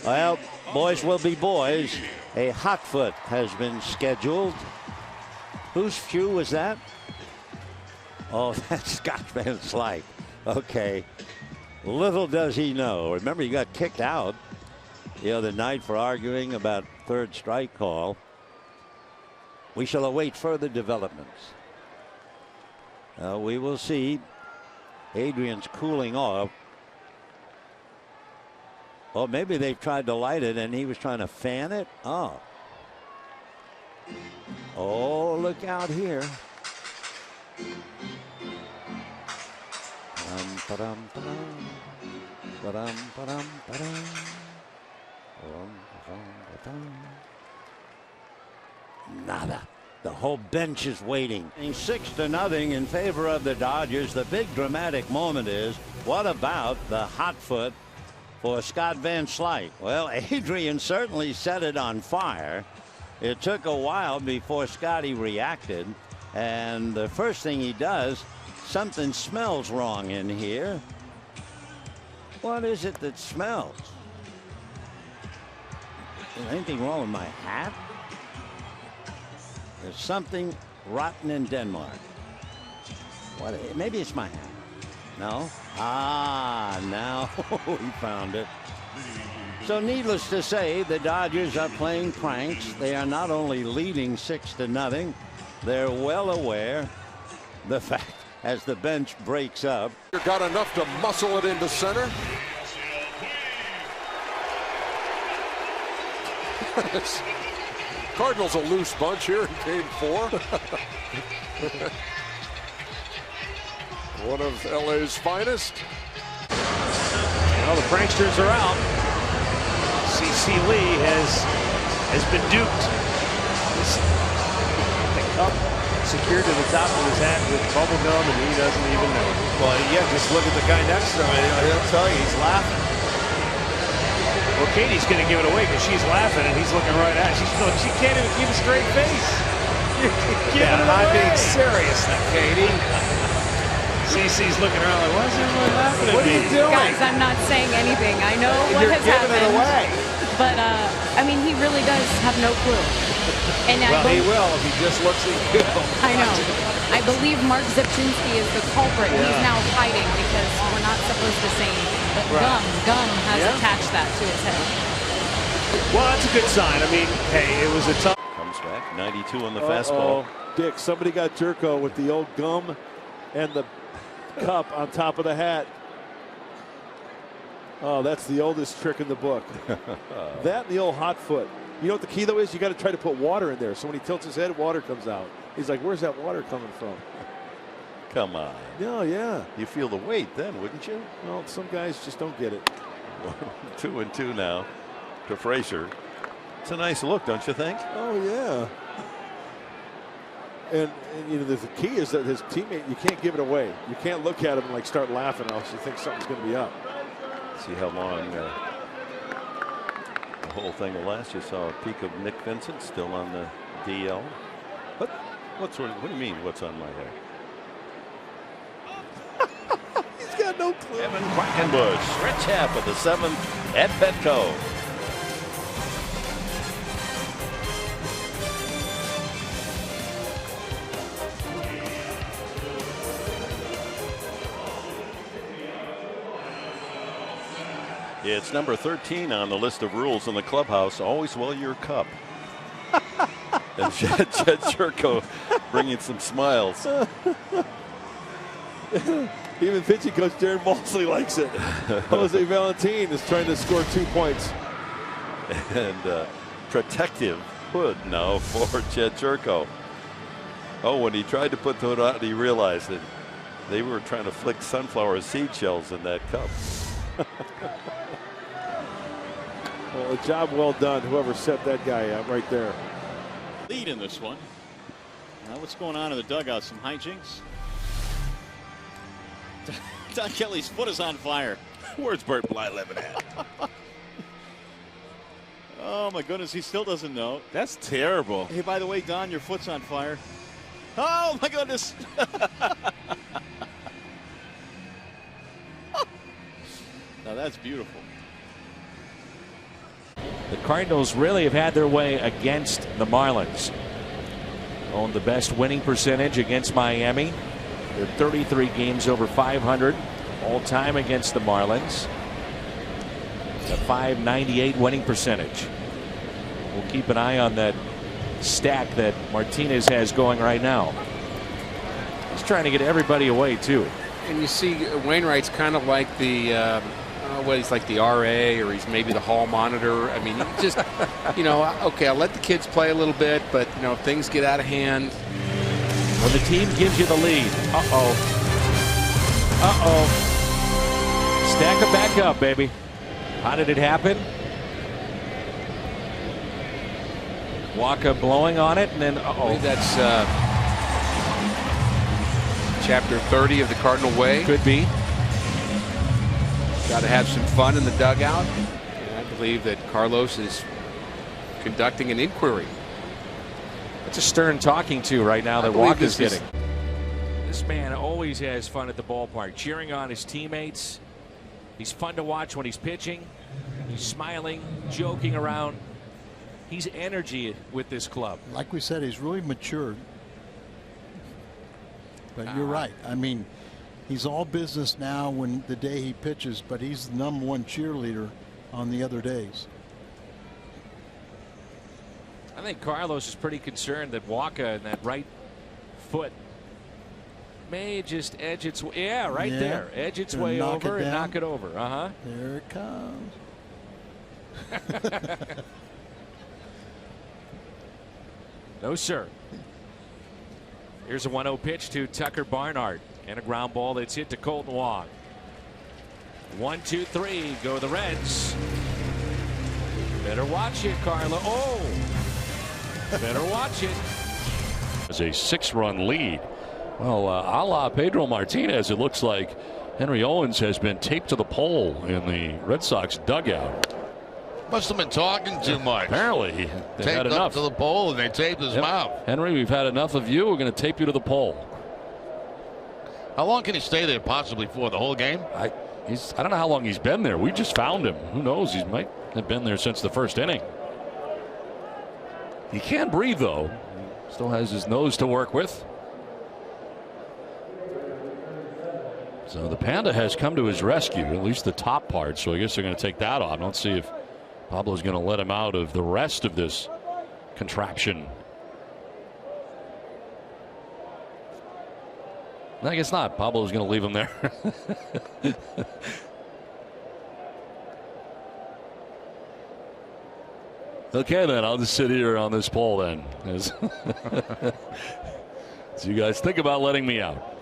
Well, boys will be boys. A hot foot has been scheduled. Whose shoe was that? Oh, that's Scott Van Slyke. Okay. Little does he know. Remember, he got kicked out the other night for arguing about third strike call. We shall await further developments. We will see. Adrian's cooling off. Oh, maybe they've tried to light it and he was trying to fan it. Oh. Oh, look out here. Nada. The whole bench is waiting. 6-0 in favor of the Dodgers. The big dramatic moment is, what about the hot foot for Scott Van Slyke? Well, Adrian certainly set it on fire. It took a while before Scotty reacted. And the first thing he does, something smells wrong in here. What is it that smells? Is anything wrong with my hat? There's something rotten in Denmark. What? Maybe it's my hat. No? Ah, now we found it. So needless to say, the Dodgers are playing pranks. They are not only leading 6-0, they're well aware the fact as the bench breaks up. Got enough to muscle it into center. Cardinals a loose bunch here in game 4. One of LA's finest. Well, the pranksters are out. CC Lee has been duped. The cup secured to the top of his hat with bubble gum, and he doesn't even know. Well, yeah, just look at the guy next to him. He'll tell you he's laughing. Well, Katie's going to give it away because she's laughing and he's looking right at her. She can't even keep a straight face. You're giving it away. I'm being serious now, Katie. CC's looking around like, why is everyone laughing at me? What are you doing? Guys, I'm not saying anything. I know what has happened. You're giving it away. But, I mean, he really does have no clue. And well, he will if he just looks at you. I know. I believe Mark Zipczynski is the culprit. Yeah. He's now hiding because we're not supposed to say anything. But gum has attached that to his head. Well, that's a good sign. I mean, hey, it was a tough. Comes back, 92 on the fastball. Dick, somebody got Jerko with the old gum and the cup on top of the hat. Oh, that's the oldest trick in the book. That and the old hot foot. You know what the key though is? You got to try to put water in there. So when he tilts his head, water comes out. He's like, "Where's that water coming from?" Come on. No, yeah. You feel the weight then, wouldn't you? Well, some guys just don't get it. 2-2 now to Frazier. It's a nice look, don't you think? Oh yeah. And you know, the key is that his teammate, you can't give it away. You can't look at him and like start laughing, else you think something's going to be up. See how long the whole thing will last. You saw a peek of Nick Vincent still on the DL. What do you mean? What's on my hair? He's got no clue. Evan Quackenbush, stretch half of the 7th at Petco. It's number 13 on the list of rules in the clubhouse. Always wear your cup. And Jed Jerko bringing some smiles. Even pitching coach Darren Mosley likes it. Jose Valentin is trying to score 2 points. And protective hood now for Jed Jerko. Oh, when he tried to put the hood on, he realized that they were trying to flick sunflower seed shells in that cup. Well, a job well done, whoever set that guy up right there. Lead in this one. Now what's going on in the dugout? Some hijinks. Don Kelly's foot is on fire. Where's Bert Bly living at? Oh my goodness, he still doesn't know. That's terrible. Hey, by the way, Don, your foot's on fire. Oh my goodness. Now that's beautiful. The Cardinals really have had their way against the Marlins. Own the best winning percentage against Miami. They're 33 games over 500 all time against the Marlins. A .598 winning percentage. We'll keep an eye on that stack that Martinez has going right now. He's trying to get everybody away too. And you see Wainwright's kind of like the he's like the RA, or he's maybe the hall monitor. I mean, just okay, I'll let the kids play a little bit, but if things get out of hand. When the team gives you the lead, stack them back up, baby. How did it happen? Waka blowing on it, and then I believe that's chapter 30 of the Cardinal Way. Could be. Got to have some fun in the dugout. And I believe that Carlos is conducting an inquiry. It's a stern talking to right now that Waka's getting. This man always has fun at the ballpark, cheering on his teammates. He's fun to watch when he's pitching. He's smiling, joking around. He's energy with this club. Like we said, he's really matured. But you're right. I mean, he's all business now when the day he pitches, but he's the #1 cheerleader on the other days. I think Carlos is pretty concerned that Waka and that right foot may just edge its way. Yeah, right there. Edge its way over and knock it over. There it comes. No, sir. Here's a 1-0 pitch to Tucker Barnhart. And a ground ball that's hit to Colton Wong. 1, 2, 3. Go the Reds. Better watch it, Carlo. Oh! Better watch it. It's a 6-run lead. Well, a la Pedro Martinez, it looks like Henry Owens has been taped to the pole in the Red Sox dugout. Must have been talking too much. Apparently, they've had enough. Up to the pole and they taped his mouth. Henry, we've had enough of you. We're going to tape you to the pole. How long can he stay there possibly for? The whole game? I don't know how long he's been there. We just found him. Who knows? He might have been there since the first inning. He can breathe, though. Still has his nose to work with. So the Panda has come to his rescue, at least the top part. So I guess they're going to take that off. I don't see if Pablo's going to let him out of the rest of this contraption. I guess not. Pablo's going to leave him there. Okay, then I'll just sit here on this pole then. So you guys think about letting me out.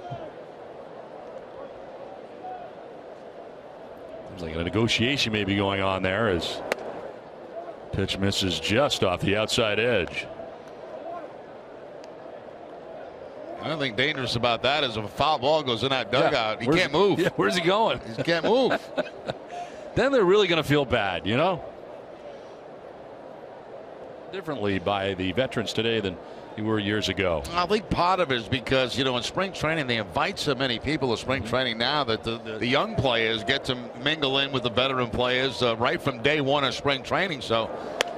Seems like a negotiation may be going on there as pitch misses just off the outside edge. The only thing dangerous about that is if a foul ball goes in that dugout, he can't move. Yeah, where's he going? He can't move. Then they're really going to feel bad, you know? Differently by the veterans today than you were years ago. I think part of it is because, in spring training, they invite so many people to spring training now that the young players get to mingle in with the veteran players right from day one of spring training. So,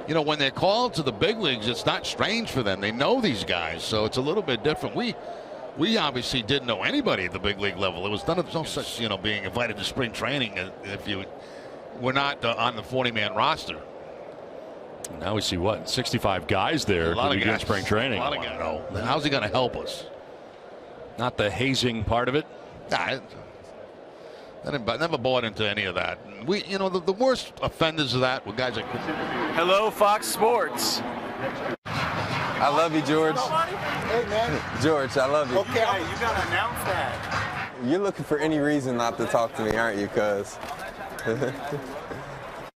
when they're called to the big leagues, it's not strange for them. They know these guys, so it's a little bit different. We obviously didn't know anybody at the big league level. It was no such, being invited to spring training if you were not on the 40-man roster. Now we see 65 guys there to begin spring training. A lot of guys. How's he going to help us? Not the hazing part of it. I never bought into any of that. The worst offenders of that were guys like. Hello, Fox Sports. I love you, George. Hey, man. George, I love you. Okay, you got to announce that. You're looking for any reason not to talk to me, aren't you, cuz?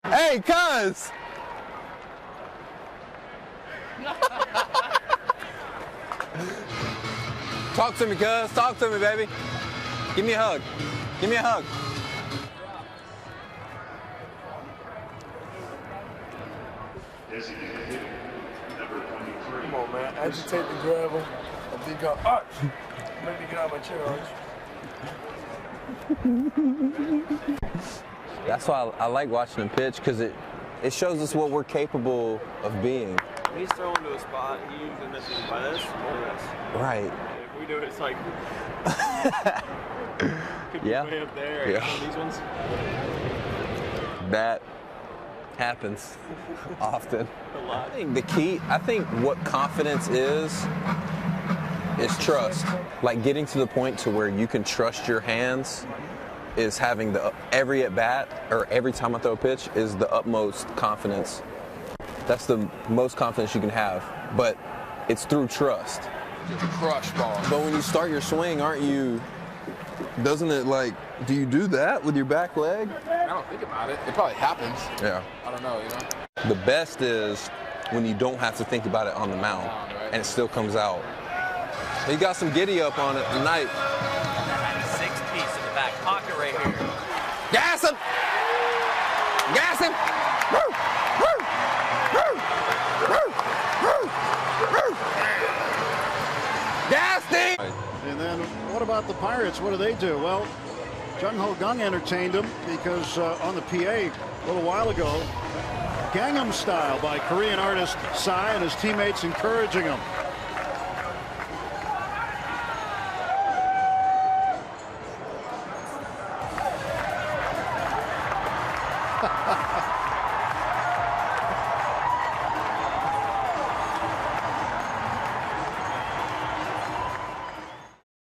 Hey, cuz! Talk to me, cuz. Talk to me, baby. Give me a hug. Give me a hug. Come on, man. Agitate the gravel. And then go, arch. Make me get out of my chair, arch. That's why I like watching him pitch, because It shows us what we're capable of being. When he's throwing to a spot, he usually misses by this or this. Right. If we do it, it's like could be Yeah. way up there. Yeah. Some of these ones. That happens often. A lot. I think the key, what confidence is trust. Like getting to the point to where you can trust your hands is having every at bat or every time I throw a pitch is the utmost confidence. That's the most confidence you can have, but it's through trust. Just crush ball. But when you start your swing, doesn't it do you do that with your back leg? I don't think about it. It probably happens. Yeah. I don't know, The best is when you don't have to think about it on the mound and it still comes out. He got some giddy up on it tonight. 6-piece in the back pocket right here. Gas him! Gas him! Woo! Woo! Woo! Woo! Woo! Woo! Gas him! And then what about the Pirates? What do? Well, Jung Ho Gung entertained them because on the PA a little while ago, Gangnam Style by Korean artist Psy and his teammates encouraging him.